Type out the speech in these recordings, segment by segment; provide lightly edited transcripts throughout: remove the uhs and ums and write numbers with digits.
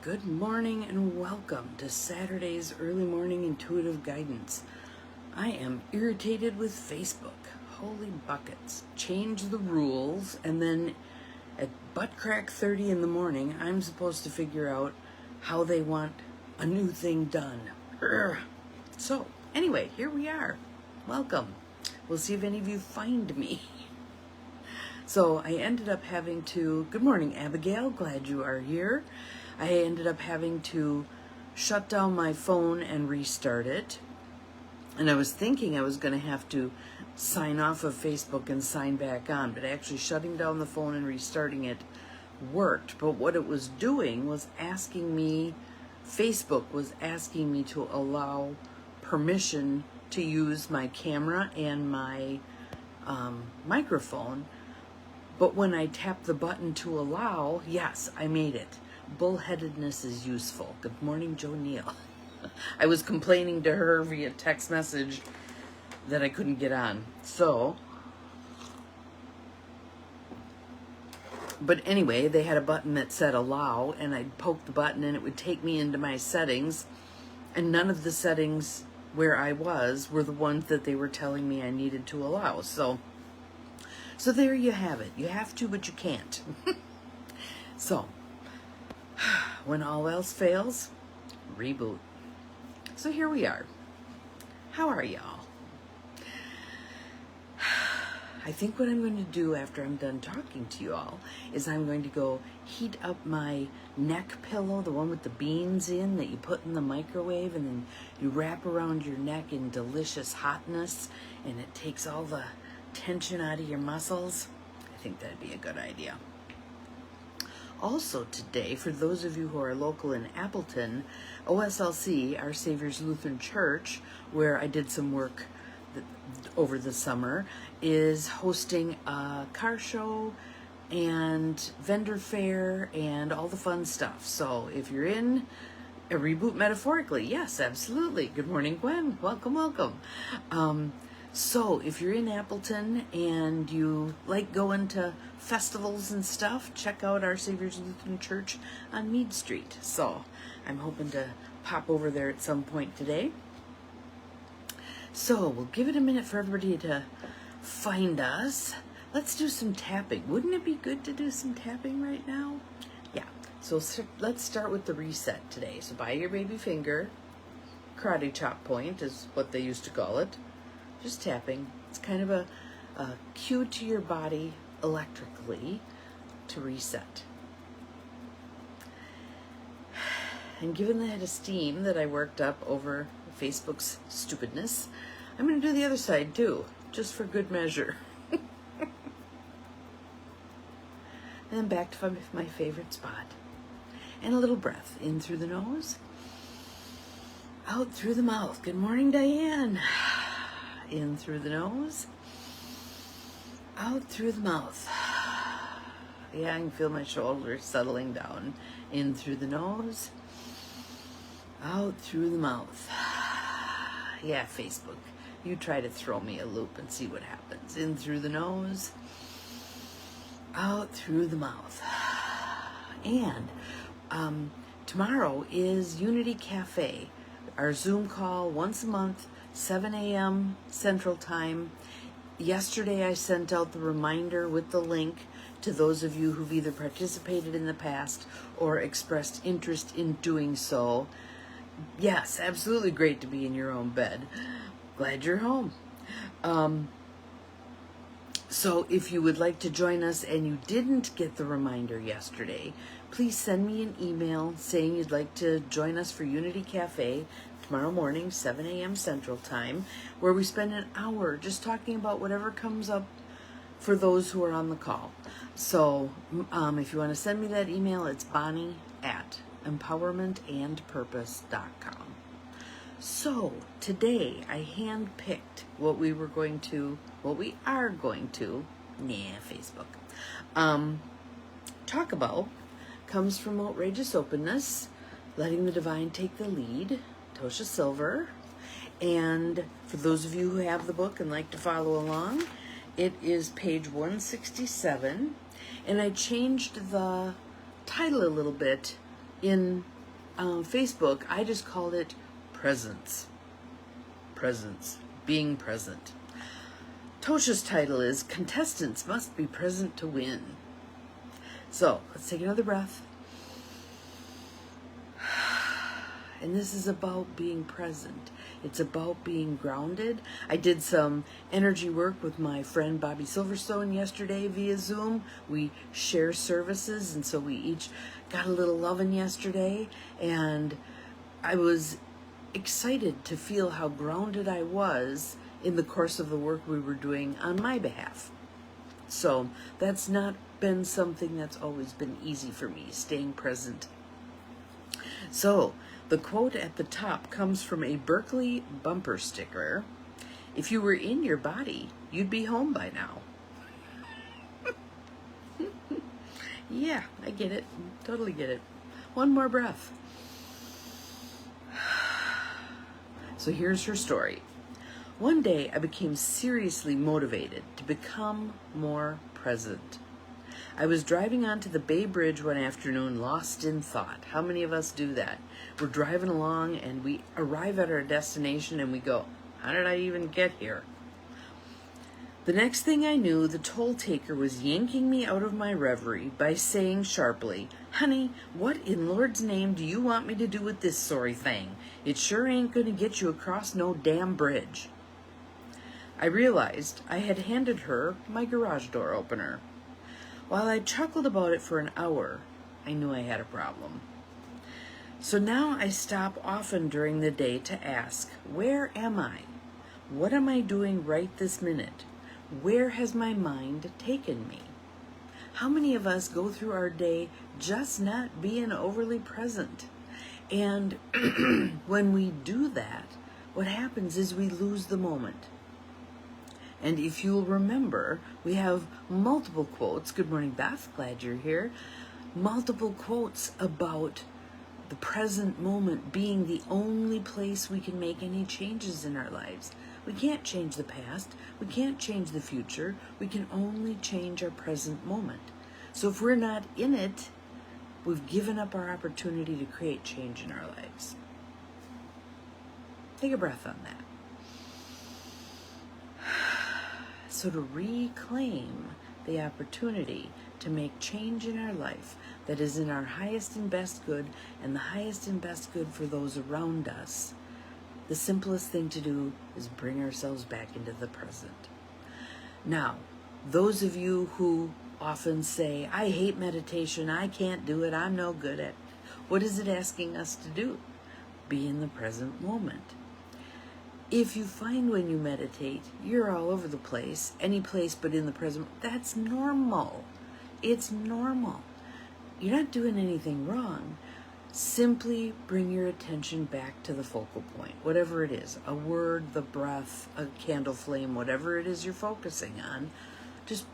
Good morning and welcome to Saturday's early morning intuitive guidance. I am irritated with Facebook. Holy buckets. Change the rules, and then at butt crack 30 in the morning, I'm supposed to figure out how they want a new thing done. Urgh. So, anyway, here we are. Welcome. We'll see if any of you find me. So I ended up having to, good morning, Abigail, glad you are here. I ended up having to shut down my phone and restart it. And I was thinking I was going to have to sign off of Facebook and sign back on, but actually shutting down the phone and restarting it worked. But what it was doing was asking me, Facebook was asking me to allow permission to use my camera and my microphone. But when I tapped the button to allow, yes, I made it. Bullheadedness is useful. Good morning, Joe Neal. I was complaining to her via text message that I couldn't get on. But anyway, they had a button that said allow, and I'd poke the button and it would take me into my settings, and none of the settings where I was were the ones that they were telling me I needed to allow. So there you have it. You have to, but you can't. So, when all else fails, reboot. So here we are. How are y'all? I think what I'm going to do after I'm done talking to you all is I'm going to go heat up my neck pillow, the one with the beans in that you put in the microwave, and then you wrap around your neck in delicious hotness, and it takes all the tension out of your muscles. I think that'd be a good idea. Also today, for those of you who are local in Appleton, OSLC, Our Savior's Lutheran Church, where I did some work over the summer, is hosting a car show and vendor fair and all the fun stuff. So if you're in a reboot metaphorically, yes, absolutely. Good morning, Gwen. Welcome, welcome. So if you're in Appleton and you like going to festivals and stuff, check out Our Savior's Lutheran Church on Mead Street. So I'm hoping to pop over there at some point today. So we'll give it a minute for everybody to find us. Let's do some tapping. Wouldn't it be good to do some tapping right now? Yeah. So let's start with the reset today. So by your baby finger, karate chop point is what they used to call it. Just tapping. It's kind of a cue to your body electrically to reset. And given the head of steam that I worked up over Facebook's stupidness, I'm going to do the other side too, just for good measure. And then back to my favorite spot. And a little breath in through the nose, out through the mouth. Good morning, Diane. In through the nose, out through the mouth. Yeah, I can feel my shoulders settling down. In through the nose, out through the mouth. Yeah, Facebook, you try to throw me a loop and see what happens. In through the nose, out through the mouth. And tomorrow is Unity Cafe, our Zoom call once a month, 7 a.m. Central Time. Yesterday I sent out the reminder with the link to those of you who've either participated in the past or expressed interest in doing so. Yes, absolutely great to be in your own bed. Glad you're home. So if you would like to join us and you didn't get the reminder yesterday, please send me an email saying you'd like to join us for Unity Cafe tomorrow morning, 7 a.m. Central Time, where we spend an hour just talking about whatever comes up for those who are on the call. So if you want to send me that email, it's bonnie@empowermentandpurpose.com. So today I handpicked what we are going to Facebook, talk about comes from Outrageous Openness, Letting the Divine Take the Lead, Tosha Silver. And for those of you who have the book and like to follow along, it is page 167. And I changed the title a little bit in Facebook, I just called it presence. Presence. Being present. Tosha's title is Contestants Must Be Present to Win. So, let's take another breath. And this is about being present. It's about being grounded. I did some energy work with my friend Bobby Silverstone yesterday via Zoom. We share services, and so we each got a little loving yesterday. And I was excited to feel how grounded I was in the course of the work we were doing on my behalf. So that's not been something that's always been easy for me, staying present. So the quote at the top comes from a Berkeley bumper sticker. If you were in your body, you'd be home by now. Yeah, I get it. Totally get it. One more breath. So here's her story. One day I became seriously motivated to become more present. I was driving onto the Bay Bridge one afternoon, lost in thought. How many of us do that? We're driving along and we arrive at our destination and we go, how did I even get here? The next thing I knew, the toll taker was yanking me out of my reverie by saying sharply, honey, what in Lord's name do you want me to do with this sorry thing? It sure ain't gonna get you across no damn bridge. I realized I had handed her my garage door opener. While I chuckled about it for an hour, I knew I had a problem. So now I stop often during the day to ask, where am I? What am I doing right this minute? Where has my mind taken me? How many of us go through our day just not being overly present? And when we do that, what happens is we lose the moment. And if you'll remember, we have multiple quotes. Good morning, Beth. Glad you're here. Multiple quotes about the present moment being the only place we can make any changes in our lives. We can't change the past. We can't change the future. We can only change our present moment. So if we're not in it, we've given up our opportunity to create change in our lives. Take a breath on that. So to reclaim the opportunity to make change in our life that is in our highest and best good and the highest and best good for those around us, the simplest thing to do is bring ourselves back into the present. Now, those of you who often say, I hate meditation, I can't do it, I'm no good at it. What is it asking us to do? Be in the present moment. If you find when you meditate, you're all over the place, any place but in the present, that's normal. It's normal. You're not doing anything wrong. Simply bring your attention back to the focal point, whatever it is, a word, the breath, a candle flame, whatever it is you're focusing on, just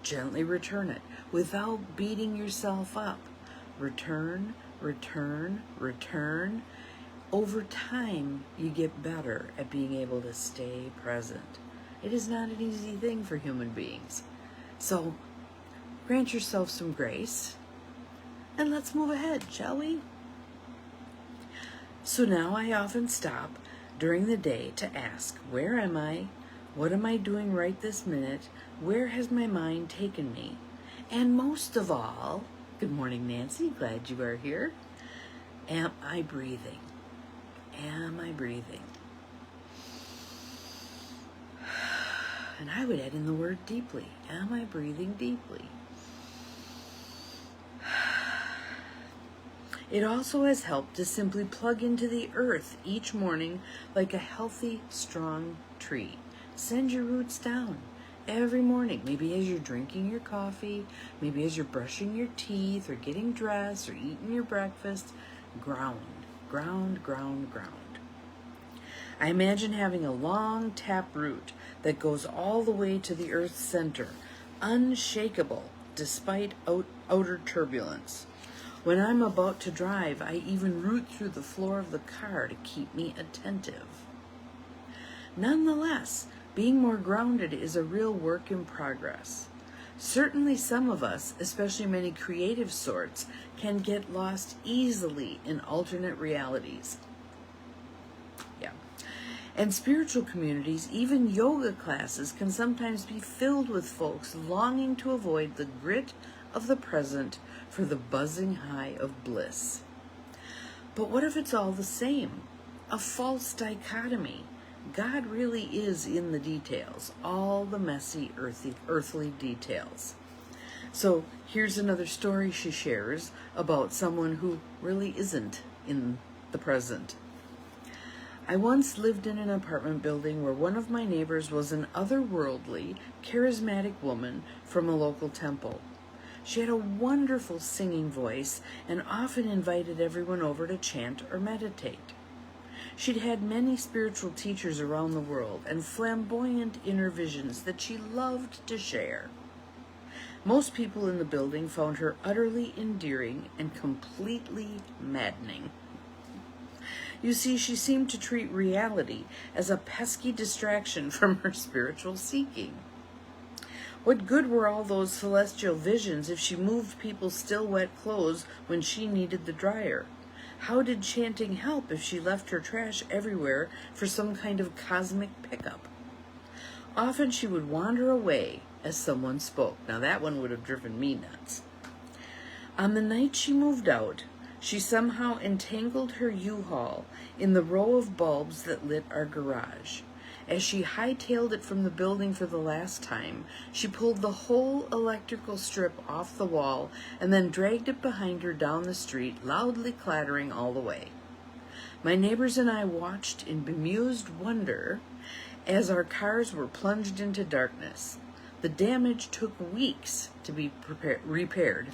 gently return it without beating yourself up. Return, return, return. Over time, you get better at being able to stay present. It is not an easy thing for human beings. So, grant yourself some grace, and let's move ahead, shall we? So now I often stop during the day to ask, where am I? What am I doing right this minute? Where has my mind taken me? And most of all, good morning, Nancy, glad you are here. Am I breathing? Am I breathing? And I would add in the word deeply. Am I breathing deeply? It also has helped to simply plug into the earth each morning like a healthy, strong tree. Send your roots down every morning, maybe as you're drinking your coffee, maybe as you're brushing your teeth or getting dressed or eating your breakfast. Ground, ground, ground, ground. I imagine having a long tap root that goes all the way to the earth's center, unshakable despite outer turbulence. When I'm about to drive, I even root through the floor of the car to keep me attentive. Nonetheless, being more grounded is a real work in progress. Certainly some of us, especially many creative sorts, can get lost easily in alternate realities. Yeah. And spiritual communities, even yoga classes, can sometimes be filled with folks longing to avoid the grit of the present for the buzzing high of bliss. But what if it's all the same? A false dichotomy. God really is in the details, all the messy, earthly details. So here's another story she shares about someone who really isn't in the present. I once lived in an apartment building where one of my neighbors was an otherworldly, charismatic woman from a local temple. She had a wonderful singing voice and often invited everyone over to chant or meditate. She'd had many spiritual teachers around the world and flamboyant inner visions that she loved to share. Most people in the building found her utterly endearing and completely maddening. You see, she seemed to treat reality as a pesky distraction from her spiritual seeking. What good were all those celestial visions if she moved people's still wet clothes when she needed the dryer? How did chanting help if she left her trash everywhere for some kind of cosmic pickup? Often she would wander away as someone spoke. Now that one would have driven me nuts. On the night she moved out, she somehow entangled her U-Haul in the row of bulbs that lit our garage. As she hightailed it from the building for the last time, she pulled the whole electrical strip off the wall and then dragged it behind her down the street, loudly clattering all the way. My neighbors and I watched in bemused wonder as our cars were plunged into darkness. The damage took weeks to be repaired.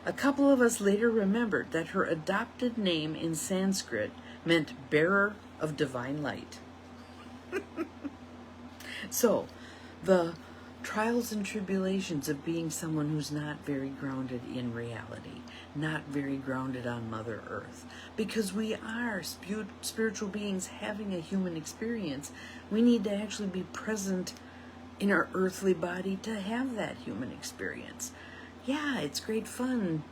A couple of us later remembered that her adopted name in Sanskrit meant bearer of divine light. So, the trials and tribulations of being someone who's not very grounded in reality, not very grounded on Mother Earth. Because we are spiritual beings having a human experience, we need to actually be present in our earthly body to have that human experience. Yeah, it's great fun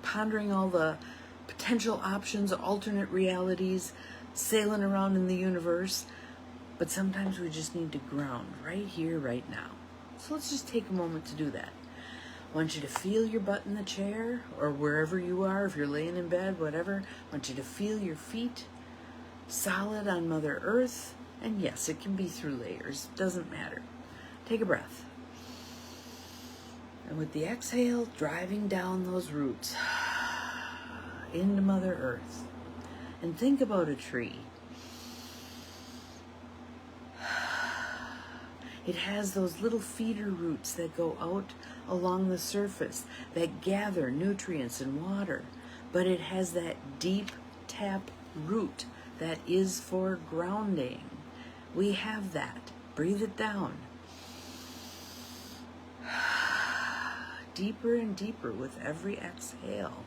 pondering all the potential options, alternate realities, sailing around in the universe. But sometimes we just need to ground right here, right now. So let's just take a moment to do that. I want you to feel your butt in the chair or wherever you are, if you're laying in bed, whatever. I want you to feel your feet solid on Mother Earth. And yes, it can be through layers. Doesn't matter. Take a breath. And with the exhale, driving down those roots into Mother Earth. And think about a tree. It has those little feeder roots that go out along the surface that gather nutrients and water. But it has that deep tap root that is for grounding. We have that. Breathe it down. Deeper and deeper with every exhale.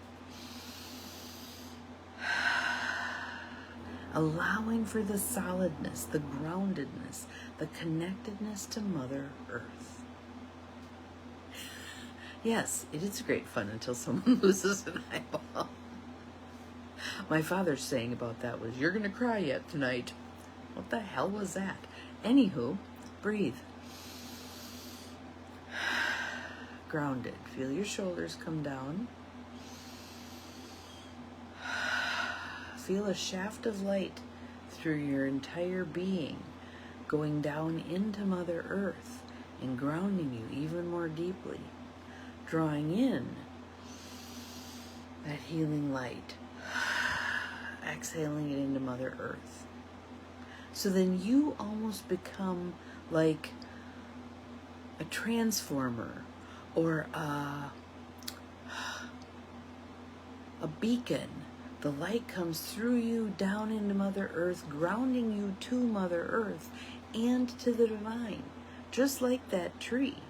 Allowing for the solidness, the groundedness, the connectedness to Mother Earth. Yes, it is great fun until someone loses an eyeball. My father's saying about that was, "You're going to cry yet tonight." What the hell was that? Anywho, breathe. Grounded. Feel your shoulders come down. Feel a shaft of light through your entire being, going down into Mother Earth and grounding you even more deeply, drawing in that healing light, exhaling it into Mother Earth. So then you almost become like a transformer or a beacon. The light comes through you down into Mother Earth, grounding you to Mother Earth and to the divine, just like that tree,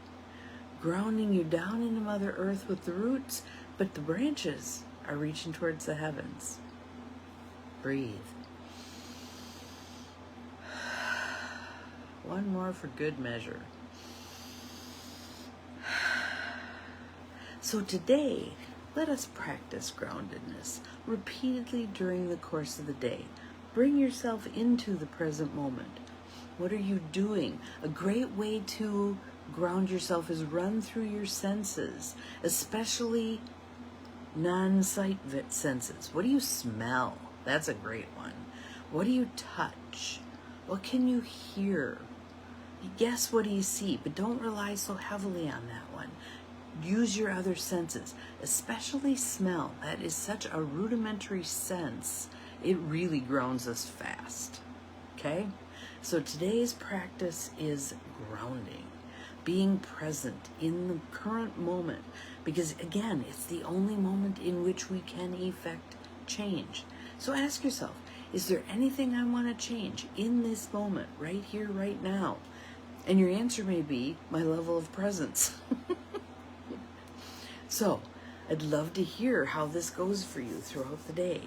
grounding you down into Mother Earth with the roots, but the branches are reaching towards the heavens. Breathe. One more for good measure. So today, let us practice groundedness repeatedly during the course of the day. Bring yourself into the present moment. What are you doing? A great way to ground yourself is run through your senses, especially non-sight senses. What do you smell? That's a great one. What do you touch? What can you hear? Guess what do you see, but don't rely so heavily on that one. Use your other senses, especially smell. That is such a rudimentary sense. It really grounds us fast. Okay? So today's practice is grounding, being present in the current moment, because again, it's the only moment in which we can effect change. So ask yourself, is there anything I want to change in this moment, right here, right now? And your answer may be my level of presence. So I'd love to hear how this goes for you throughout the day.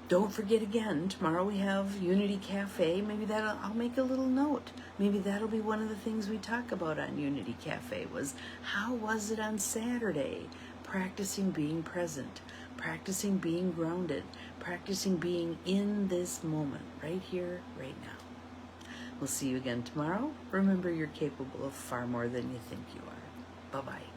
Don't forget again, tomorrow we have Unity Cafe. Maybe I'll make a little note. Maybe that'll be one of the things we talk about on Unity Cafe was how was it on Saturday? Practicing being present, practicing being grounded, practicing being in this moment, right here, right now. We'll see you again tomorrow. Remember, you're capable of far more than you think you are. Bye-bye.